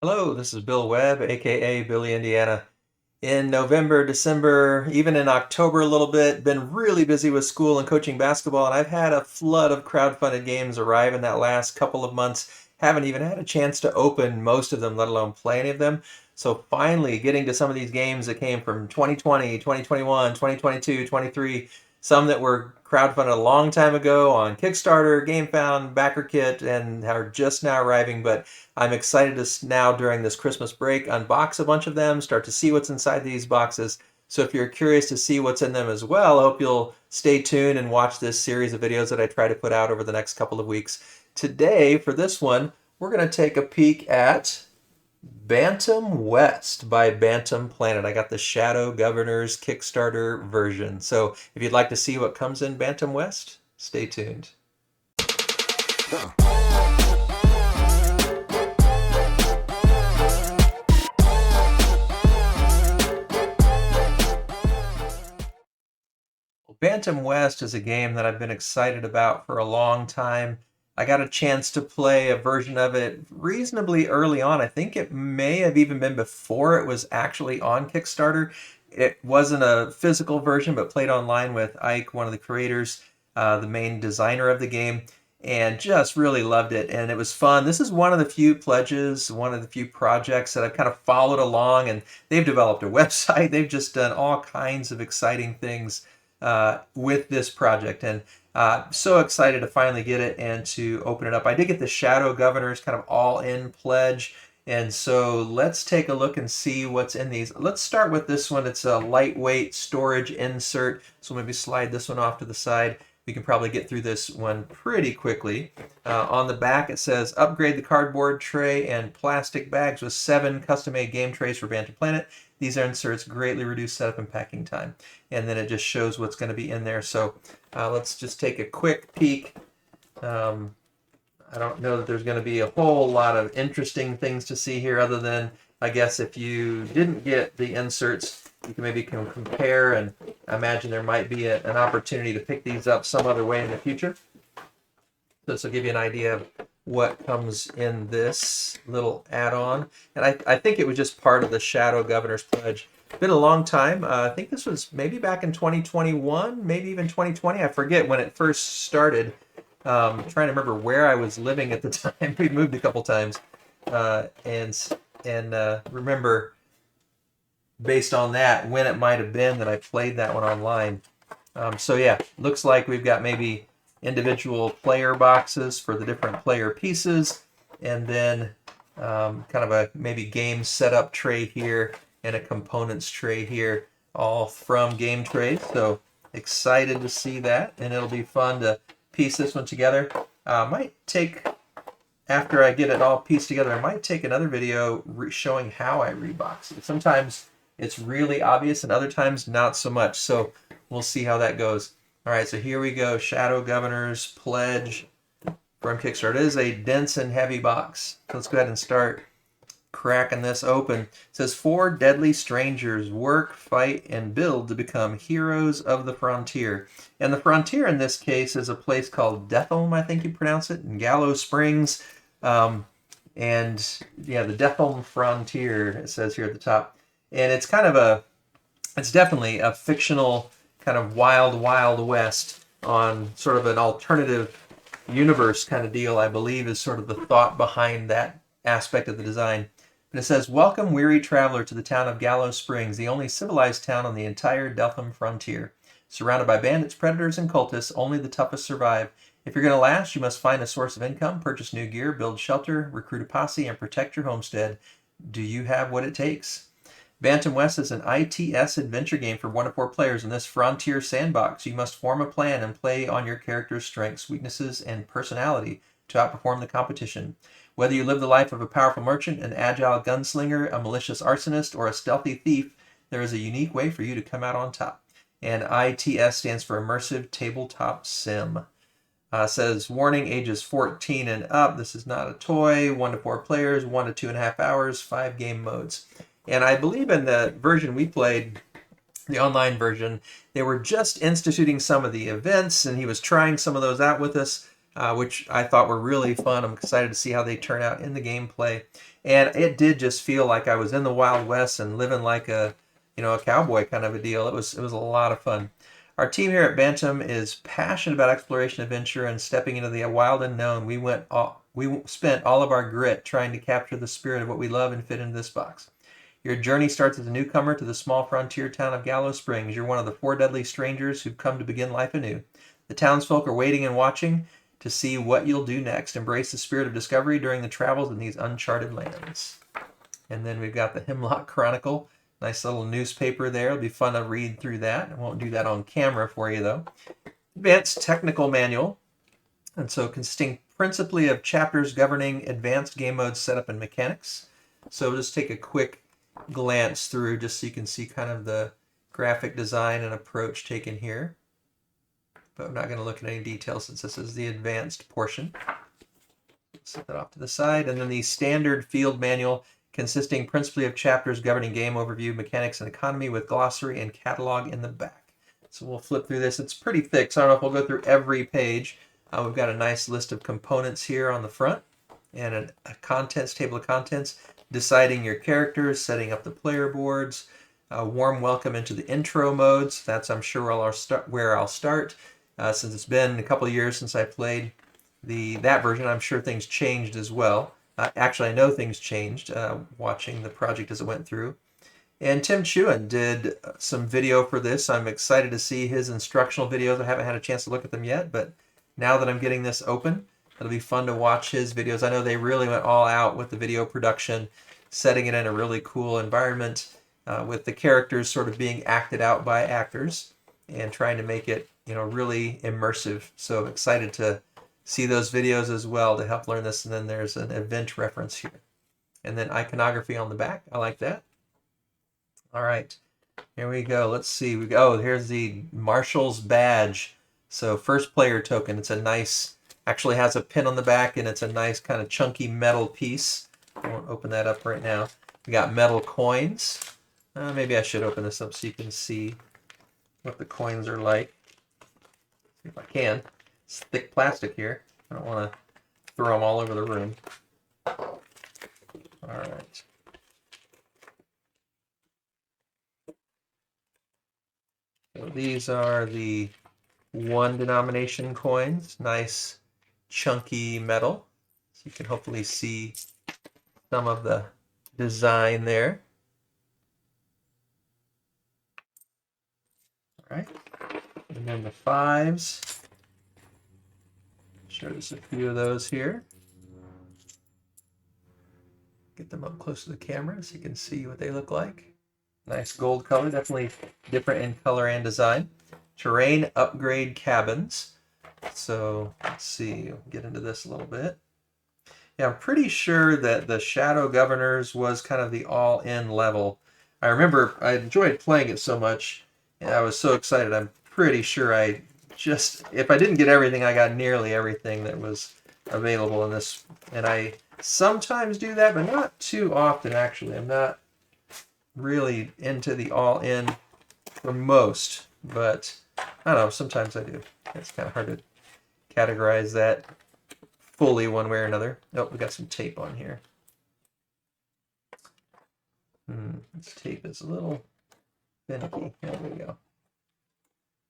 Hello, this is Bill Webb, aka Billy Indiana. In November, December, even in October a little bit, been really busy with school and coaching basketball, and I've had a flood of crowdfunded games arrive in that last couple of months. Haven't even had a chance to open most of them, let alone play any of them. So finally getting to some of these games that came from 2020, 2021, 2022, 23, some that were crowdfunded a long time ago on Kickstarter, GameFound, BackerKit, and are just now arriving, but I'm excited to now, during this Christmas break, unbox a bunch of them, start to see what's inside these boxes. So if you're curious to see what's in them as well, I hope you'll stay tuned and watch this series of videos that I try to put out over the next couple of weeks. Today, for this one, we're going to take a peek at Bantam West by Bantam Planet. I got the Shadow Governors Kickstarter version. So if you'd like to see what comes in Bantam West, stay tuned. Bantam West is a game that I've been excited about for a long time. I got a chance to play a version of it reasonably early on. I think it may have even been before it was actually on Kickstarter. It wasn't a physical version, but played online with Ike, one of the creators, the main designer of the game, and just really loved it. And it was fun. This is one of the few pledges, one of the few projects that I've kind of followed along, and they've developed a website. They've just done all kinds of exciting things with this project, and so excited to finally get it and to open it up. I did get the Shadow Governors kind of all-in pledge, and so let's take a look and see what's in these. Let's start with this one. It's a lightweight storage insert, so maybe slide this one off to the side. We can probably get through this one pretty quickly. On the back it says, upgrade the cardboard tray and plastic bags with 7 custom-made game trays for Bantam Planet. These inserts greatly reduce setup and packing time. And then it just shows what's going to be in there. So let's just take a quick peek. I don't know that there's going to be a whole lot of interesting things to see here, other than, I guess, if you didn't get the inserts, you can maybe compare, and imagine there might be an opportunity to pick these up some other way in the future. So this will give you an idea of what comes in this little add-on. And I think it was just part of the Shadow Governor's Pledge. It's been a long time. I think this was maybe back in 2021, maybe even 2020. I forget when it first started. I'm trying to remember where I was living at the time. We moved a couple times. And remember, based on that, when it might have been that I played that one online. So yeah, looks like we've got maybe individual player boxes for the different player pieces, and then kind of a maybe game setup tray here and a components tray here, all from Game Trays. So excited to see that, and it'll be fun to piece this one together. Might take, after I get it all pieced together, I might take another video showing how I rebox it. Sometimes it's really obvious and other times not so much, so we'll see how that goes. All right, so here we go. Shadow Governor's Pledge from Kickstarter. It is a dense and heavy box. So let's go ahead and start cracking this open. It says, 4 deadly strangers work, fight, and build to become heroes of the frontier. And the frontier in this case is a place called Deathelm, I think you pronounce it, in Gallows Springs. And yeah, the Deathelm Frontier, it says here at the top. And it's kind of it's definitely a fictional kind of wild, wild west on sort of an alternative universe kind of deal, I believe, is sort of the thought behind that aspect of the design. And it says, welcome, weary traveler, to the town of Gallows Springs, the only civilized town on the entire Deathelm frontier. Surrounded by bandits, predators, and cultists, only the toughest survive. If you're going to last, you must find a source of income, purchase new gear, build shelter, recruit a posse, and protect your homestead. Do you have what it takes? Bantam West is an ITS adventure game for 1 to 4 players in this frontier sandbox. You must form a plan and play on your character's strengths, weaknesses, and personality to outperform the competition. Whether you live the life of a powerful merchant, an agile gunslinger, a malicious arsonist, or a stealthy thief, there is a unique way for you to come out on top. And ITS stands for Immersive Tabletop Sim. Says, warning, ages 14 and up. This is not a toy. 1 to 4 players, 1 to 2.5 hours, 5 game modes. And I believe in the version we played, the online version, they were just instituting some of the events, and he was trying some of those out with us. which I thought were really fun. I'm excited to see how they turn out in the gameplay. And it did just feel like I was in the Wild West and living like a, a cowboy kind of a deal. It was a lot of fun. Our team here at Bantam is passionate about exploration, adventure, and stepping into the wild unknown. We spent all of our grit trying to capture the spirit of what we love and fit into this box. Your journey starts as a newcomer to the small frontier town of Gallows Springs. You're one of the 4 deadly strangers who've come to begin life anew. The townsfolk are waiting and watching to see what you'll do next. Embrace the spirit of discovery during the travels in these uncharted lands. And then we've got the Hemlock Chronicle. Nice little newspaper there. It'll be fun to read through that. I won't do that on camera for you, though. Advanced Technical Manual. And so consisting principally of chapters governing advanced game mode setup and mechanics. So we'll just take a quick glance through just so you can see kind of the graphic design and approach taken here. But I'm not going to look at any details since this is the advanced portion. Set that off to the side. And then the standard field manual consisting principally of chapters governing game overview, mechanics, and economy with glossary and catalog in the back. So we'll flip through this. It's pretty thick, so I don't know if we'll go through every page. We've got a nice list of components here on the front and a contents, table of contents, deciding your characters, setting up the player boards, a warm welcome into the intro modes. That's, I'm sure, where I'll start. Since it's been a couple of years since I played that version, I'm sure things changed as well. Actually, I know things changed watching the project as it went through. And Tim Chewin did some video for this. I'm excited to see his instructional videos. I haven't had a chance to look at them yet, but now that I'm getting this open, it'll be fun to watch his videos. I know they really went all out with the video production, setting it in a really cool environment with the characters sort of being acted out by actors and trying to make it, really immersive. So excited to see those videos as well to help learn this. And then there's an event reference here. And then iconography on the back. I like that. All right, here we go. Let's see. Here's the Marshal's badge. So first player token. It's a nice, actually has a pin on the back, and it's a nice kind of chunky metal piece. I won't open that up right now. We got metal coins. Maybe I should open this up so you can see what the coins are like. See if I can. It's thick plastic here. I don't want to throw them all over the room. All right. So these are the 1 denomination coins. Nice chunky metal. So you can hopefully see some of the design there. All right. And then the 5s. Show us a few of those here. Get them up close to the camera so you can see what they look like. Nice gold color, definitely different in color and design. Terrain upgrade cabins. So let's see, we'll get into this a little bit. Yeah, I'm pretty sure that the Shadow Governors was kind of the all-in level. I remember I enjoyed playing it so much, and I was so excited. I'm pretty sure if I didn't get everything, I got nearly everything that was available in this. And I sometimes do that, but not too often, actually. I'm not really into the all-in for most, but I don't know, sometimes I do. It's kind of hard to categorize that fully one way or another. Oh, we got some tape on here. This tape is a little finicky. There we go.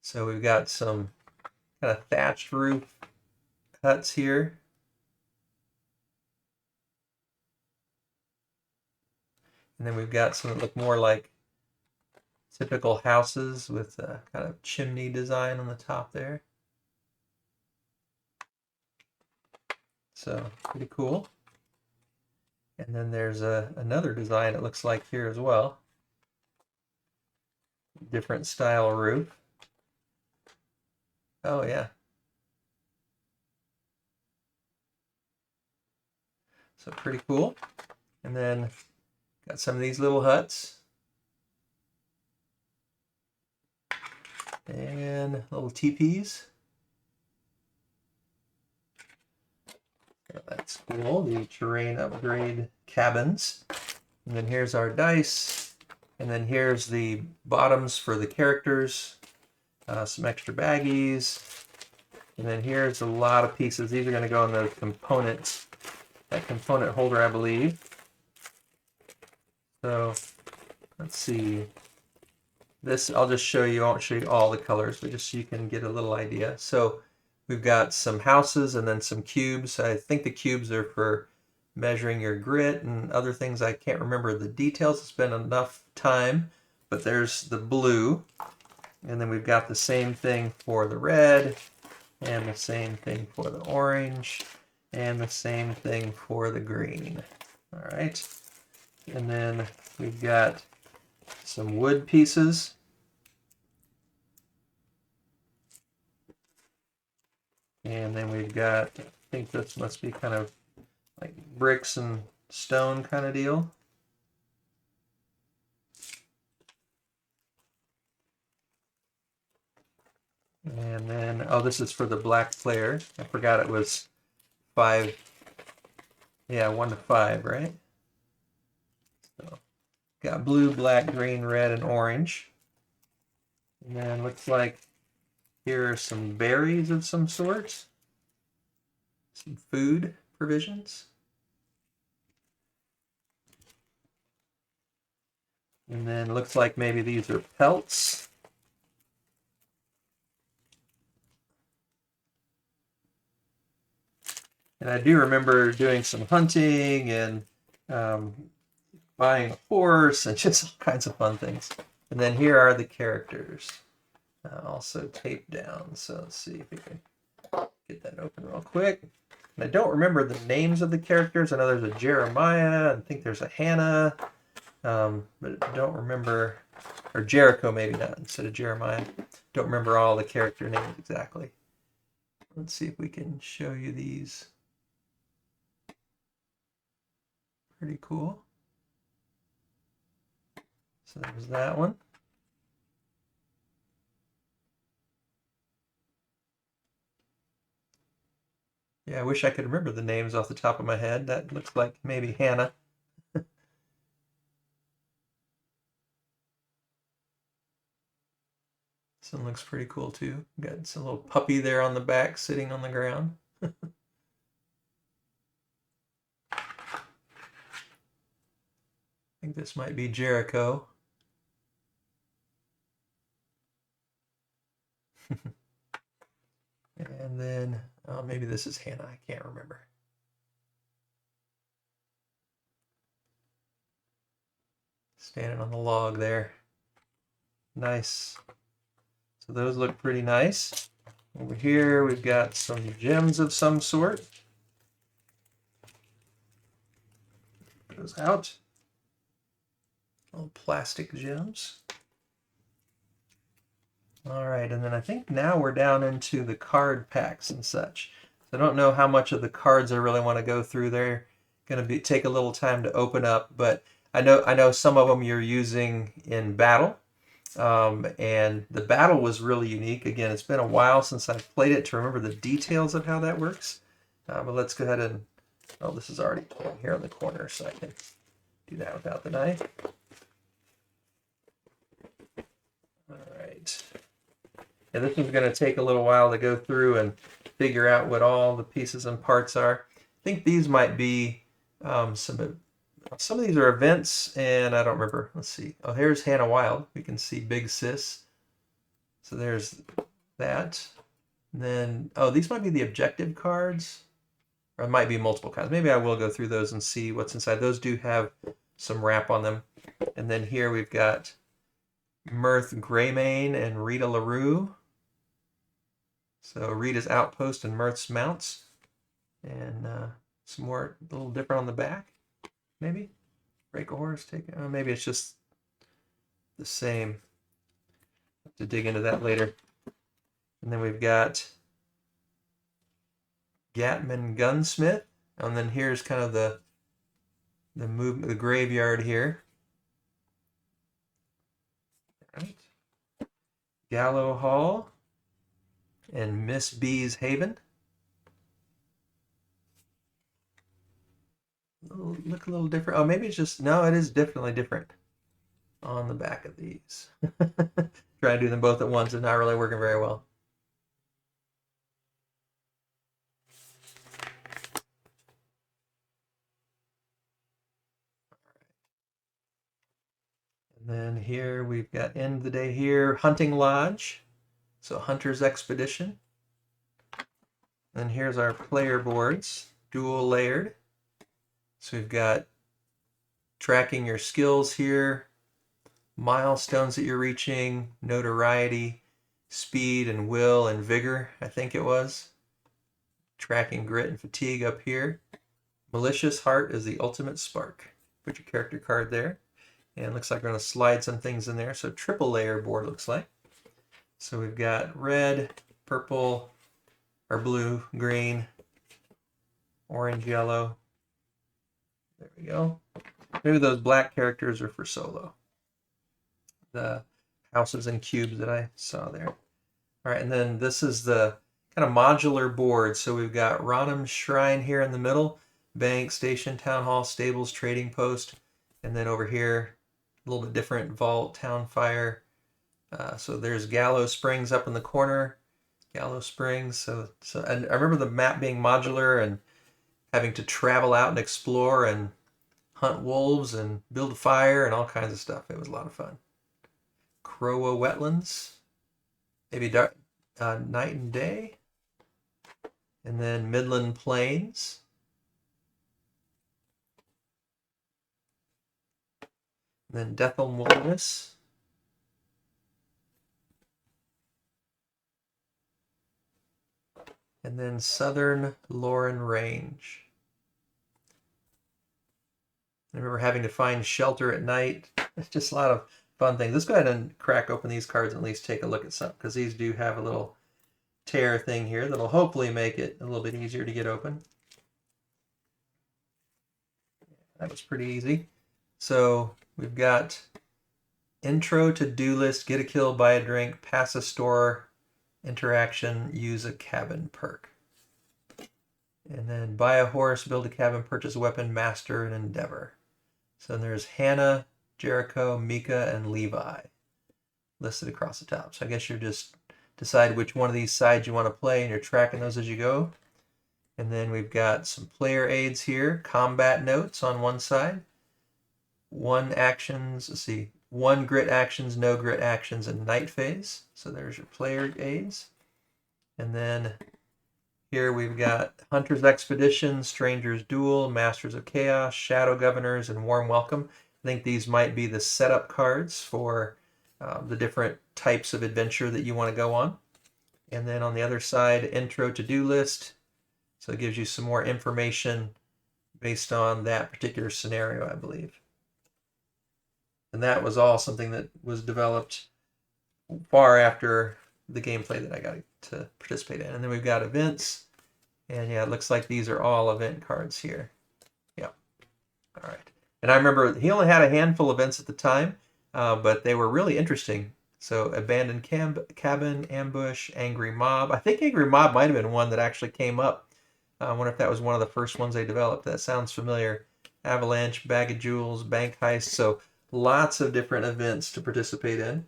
So we've got some kind of thatched roof huts here. And then we've got some that look more like typical houses with a kind of chimney design on the top there. So pretty cool. And then there's another design it looks like here as well. Different style roof. Oh yeah. So pretty cool. And then got some of these little huts. And little teepees. So that's cool. The terrain upgrade cabins. And then here's our dice. And then here's the bottoms for the characters. Some extra baggies. And then here's a lot of pieces. These are going to go in the components, that component holder, I believe. So let's see. This I'll just show you. I won't show you all the colors, but just so you can get a little idea. So we've got some houses and then some cubes. I think the cubes are for measuring your grit and other things. I can't remember the details. It's been enough time. But there's the blue. And then we've got the same thing for the red, and the same thing for the orange, and the same thing for the green. All right. And then we've got some wood pieces. And then we've got, I think this must be kind of like bricks and stone kind of deal. And then, oh, this is for the black player. I forgot it was 5. Yeah, 1 to 5, right? So, got blue, black, green, red, and orange. And then looks like here are some berries of some sort. Some food provisions. And then looks like maybe these are pelts. And I do remember doing some hunting and buying a horse and just all kinds of fun things. And then here are the characters, also taped down. So let's see if we can get that open real quick. And I don't remember the names of the characters. I know there's a Jeremiah, and I think there's a Hannah, but I don't remember, or Jericho maybe not instead of Jeremiah. Don't remember all the character names exactly. Let's see if we can show you these. Pretty cool. So there's that one. Yeah, I wish I could remember the names off the top of my head. That looks like maybe Hannah. This one looks pretty cool too. Got some little puppy there on the back sitting on the ground. I think this might be Jericho. And then, oh, maybe this is Hannah. I can't remember. Standing on the log there. Nice. So those look pretty nice. Over here, we've got some gems of some sort. Goes out. Little plastic gems. All right, and then I think now we're down into the card packs and such. So I don't know how much of the cards I really want to go through. They're going to take a little time to open up, but I know some of them you're using in battle. And the battle was really unique. Again, it's been a while since I've played it to remember the details of how that works. But let's go ahead and, oh, this is already torn here in the corner, so I can do that without the knife. All right. Yeah, this one's going to take a little while to go through and figure out what all the pieces and parts are. I think these might be some of these are events, and I don't remember. Let's see. Oh, here's Hannah Wild. We can see Big Sis. So there's that. And then, oh, these might be the objective cards. Or it might be multiple cards. Maybe I will go through those and see what's inside. Those do have some wrap on them. And then here we've got Mirth Greymane and Rita LaRue. So Rita's Outpost and Mirth's Mounts. And some more, a little different on the back. Maybe break a horse, take it. Oh, maybe it's just the same. Have to dig into that later. And then we've got Gatman Gunsmith, and then here's kind of the graveyard here. All right. Gallow Hall and Miss B's Haven. Look a little different. Oh, maybe it's just, no, it is definitely different on the back of these. Try to do them both at once and not really working very well. And then here we've got end of the day here, Hunting Lodge. So Hunter's Expedition. And here's our player boards, dual layered. So we've got tracking your skills here, milestones that you're reaching, notoriety, speed and will and vigor, I think it was. Tracking grit and fatigue up here. Malicious Heart is the ultimate spark. Put your character card there. And it looks like we're going to slide some things in there. So triple layer board looks like. So we've got red, purple, or blue, green, orange, yellow. There we go. Maybe those black characters are for solo. The houses and cubes that I saw there. All right, and then this is the kind of modular board. So we've got Ranam Shrine here in the middle, bank, station, town hall, stables, trading post, and then over here, a little bit different, vault, town fire. So there's Gallows Springs up in the corner, Gallows Springs. So and I remember the map being modular and having to travel out and explore and hunt wolves and build a fire and all kinds of stuff. It was a lot of fun. Crowa Wetlands, maybe Night and Day, and then Midland Plains. And then Deathelm Wilderness. And then Southern Lauren Range. I remember having to find shelter at night. It's just a lot of fun things. Let's go ahead and crack open these cards and at least take a look at some, because these do have a little tear thing here that'll hopefully make it a little bit easier to get open. That was pretty easy. So we've got intro to do list, get a kill, buy a drink, pass a store, interaction, use a cabin perk. And then buy a horse, build a cabin, purchase a weapon, master an endeavor. So there's Hannah, Jericho, Mika, and Levi listed across the top. So I guess you're just decide which one of these sides you want to play, and you're tracking those as you go. And then we've got some player aids here, combat notes on one side, one grit actions, no grit actions, and night phase. So there's your player aids. And then here we've got Hunter's Expedition, Stranger's Duel, Masters of Chaos, Shadow Governors, and Warm Welcome. I think these might be the setup cards for the different types of adventure that you want to go on. And then on the other side, Intro to-Do List. So it gives you some more information based on that particular scenario, I believe. And that was all something that was developed far after the gameplay that I got to participate in. And then we've got events. And yeah, it looks like these are all event cards here. Yeah. All right. And I remember he only had a handful of events at the time, but they were really interesting. So Abandoned Cabin, Ambush, Angry Mob. I think Angry Mob might have been one that actually came up. I wonder if that was one of the first ones they developed. That sounds familiar. Avalanche, Bag of Jewels, Bank Heist. So lots of different events to participate in.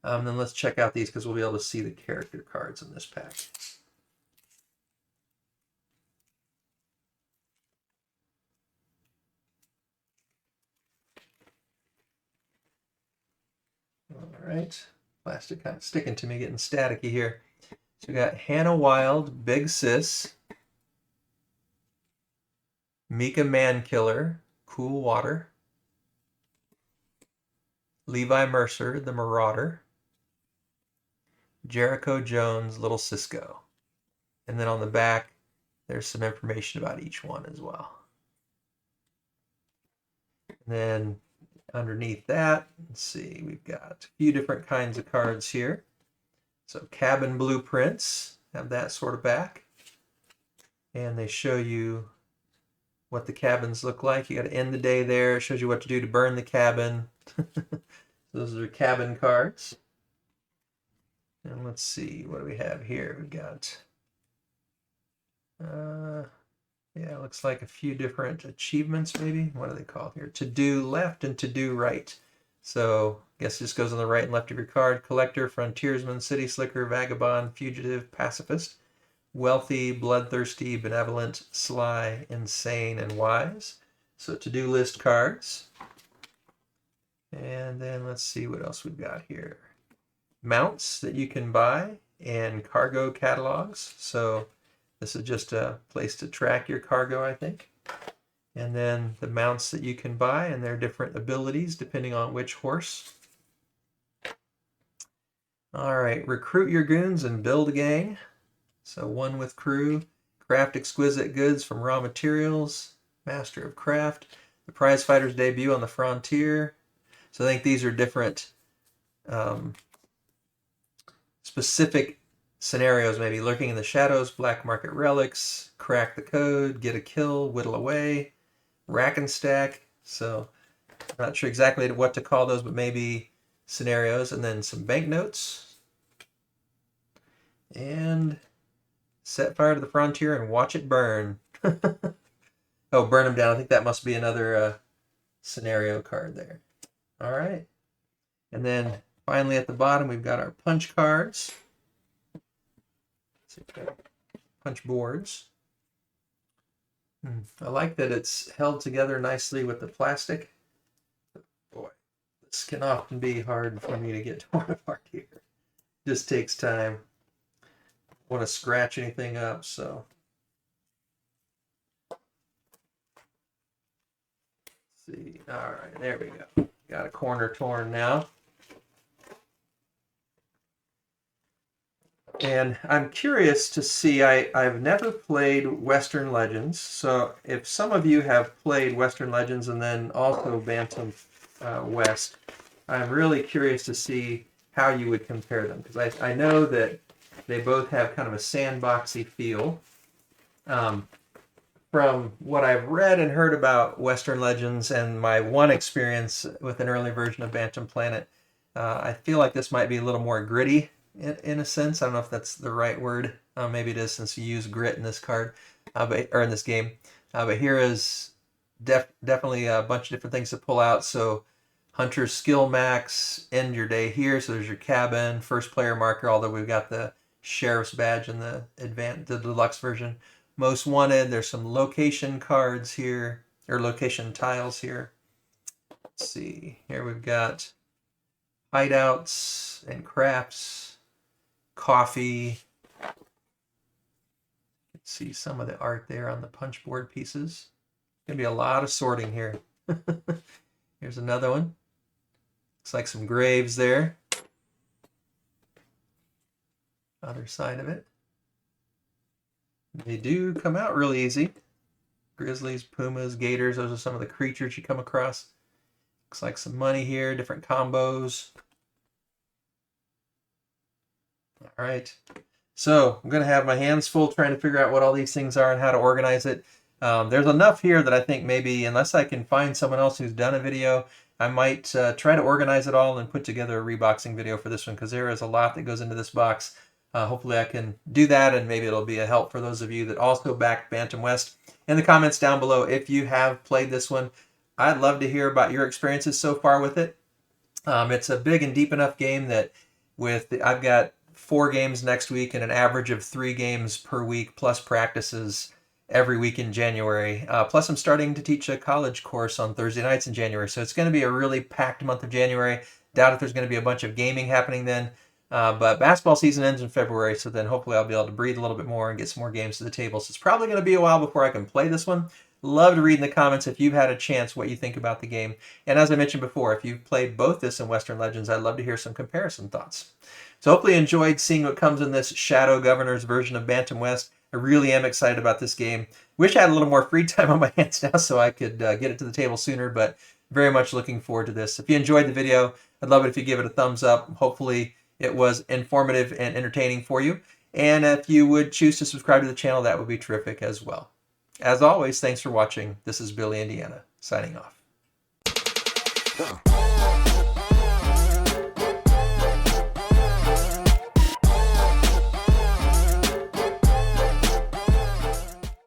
Then let's check out these because we'll be able to see the character cards in this pack. All right, plastic kind of sticking to me, getting staticky here. So we got Hannah Wild, Big Sis, Mika Mankiller, Cool Water, Levi Mercer, the Marauder, Jericho Jones, Little Cisco. And then on the back, there's some information about each one as well. And then underneath that, let's see, we've got a few different kinds of cards here. So cabin blueprints have that sort of back. And they show you what the cabins look like. You got to end the day there. It shows you what to do to burn the cabin. Those are cabin cards. And let's see, what do we have here? We've got, yeah, it looks like a few different achievements maybe. What do they call here? To do left and to do right. So I guess it just goes on the right and left of your card. Collector, Frontiersman, City Slicker, Vagabond, Fugitive, Pacifist, Wealthy, Bloodthirsty, Benevolent, Sly, Insane, and Wise. So to-do list cards. And then let's see what else we've got here. Mounts that you can buy and cargo catalogs. So this is just a place to track your cargo, I think. And then the mounts that you can buy and their different abilities depending on which horse. All right, recruit your goons and build a gang. So one with crew. Craft exquisite goods from raw materials. Master of craft. The prize fighter's debut on the frontier. So I think these are different specific scenarios, maybe lurking in the shadows, black market relics, crack the code, get a kill, whittle away, rack and stack. So I'm not sure exactly what to call those, but maybe scenarios. And then some banknotes. And set fire to the frontier and watch it burn. Oh, burn them down. I think that must be another scenario card there. All right. And then finally at the bottom, we've got our punch cards. Punch boards. I like that it's held together nicely with the plastic. Boy, this can often be hard for me to get torn apart here. Just takes time. I don't want to scratch anything up, so. Let's see. All right, there we go. Got a corner torn now. And I'm curious to see, I've never played Western Legends, so if some of you have played Western Legends and then also Bantam West, I'm really curious to see how you would compare them, because I know that they both have kind of a sandboxy feel. From what I've read and heard about Western Legends and my one experience with an early version of Bantam Planet, I feel like this might be a little more gritty in a sense. I don't know if that's the right word. Maybe it is, since you use grit in this card, or in this game. But here is definitely a bunch of different things to pull out. So Hunter's Skill Max, end your day here. So there's your cabin, first player marker, although we've got the Sheriff's Badge in the deluxe version. Most Wanted, there's some location cards here, or location tiles here. Let's see, here we've got hideouts and crafts, coffee. You can see some of the art there on the punch board pieces. Gonna be a lot of sorting here. Here's another one. Looks like some graves there. Other side of it. They do come out real easy. Grizzlies, pumas, gators, those are some of the creatures you come across. Looks like some money here, different combos. All right. So I'm going to have my hands full trying to figure out what all these things are and how to organize it. There's enough here that I think maybe, unless I can find someone else who's done a video, I might try to organize it all and put together a reboxing video for this one, because there is a lot that goes into this box. Hopefully I can do that, and maybe it'll be a help for those of you that also backed Bantam West. In the comments down below, if you have played this one, I'd love to hear about your experiences so far with it. It's a big and deep enough game that I've got 4 games next week and an average of 3 games per week, plus practices every week in January. Plus I'm starting to teach a college course on Thursday nights in January, so it's going to be a really packed month of January. Doubt if there's going to be a bunch of gaming happening then. But basketball season ends in February, so then hopefully I'll be able to breathe a little bit more and get some more games to the table. So it's probably going to be a while before I can play this one. Love to read in the comments if you've had a chance what you think about the game. And as I mentioned before, if you've played both this and Western Legends, I'd love to hear some comparison thoughts. So hopefully you enjoyed seeing what comes in this Shadow Governor's version of Bantam West. I really am excited about this game. Wish I had a little more free time on my hands now so I could get it to the table sooner, but very much looking forward to this. If you enjoyed the video, I'd love it if you give it a thumbs up. Hopefully it was informative and entertaining for you. And if you would choose to subscribe to the channel, that would be terrific as well. As always, thanks for watching. This is Billy, Indiana, signing off.